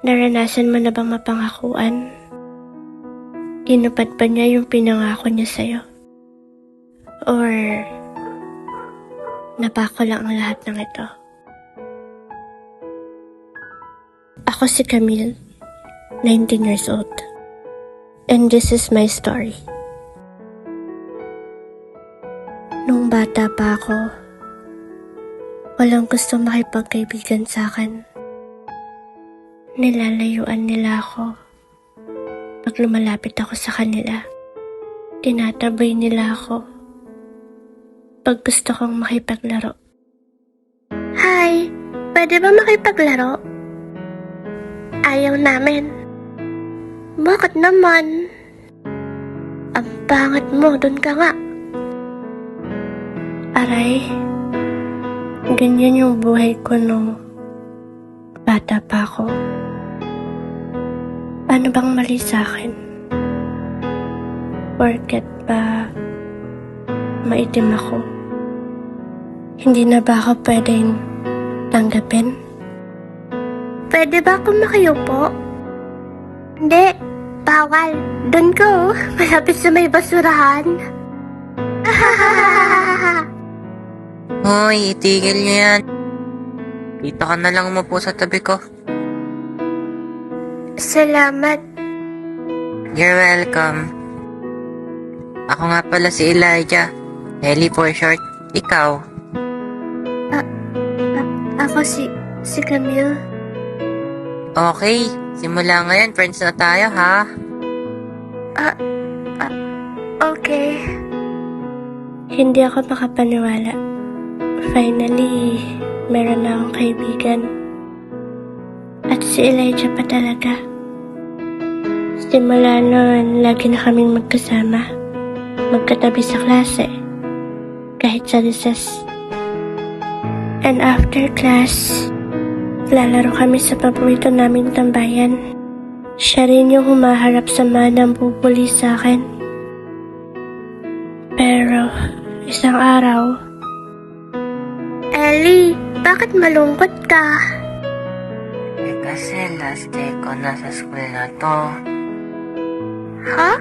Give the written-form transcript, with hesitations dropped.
Naranasan mo na bang mapangakuan? Tinupad ba niya yung pinangako niya sa'yo? Or napako lang ang lahat ng ito? Ako si Camille, 19 years old. And this is my story. Nung bata pa ako, walang gusto makipagkaibigan sa akin. Nilalayuan nila ako. Pag lumalapit ako sa kanila, tinatabay nila ako. Pag gusto kong makipaglaro. Hi! Pwede ba makipaglaro? Ayaw namin. Bakit naman? Ang pangit mo, dun ka nga. Aray, ganyan yung buhay ko nung bata pa ako. Ano bang mali sa akin? Porket ba maitim ako? Hindi na ba ako pwedeng tanggapin? Pwede ba akong makiupo? Hindi, bawal. Doon ko, malapit sa may basurahan. Hoy, itigil niyo yan. Dito ka na lang umupo sa tabi ko. Salamat. You're welcome. Ako nga pala si Elijah. Ellie for short. Ikaw? Ako si Camille. Okay, simula ngayon, friends na tayo, ha? Okay. Hindi ako makapaniwala. Finally, meron na akong kaibigan. At si Elijah pa talaga. Simula noon, lagi na kaming magkasama. Magkatabi sa klase. Kahit sa recess. And after class, lalaro kami sa paborito naming tambayan. Siya rin yung humaharap sa mga nambubuli sa akin. Pero, isang araw, Ellie, bakit malungkot ka? Kasi last day ko na sa school na to. Ha?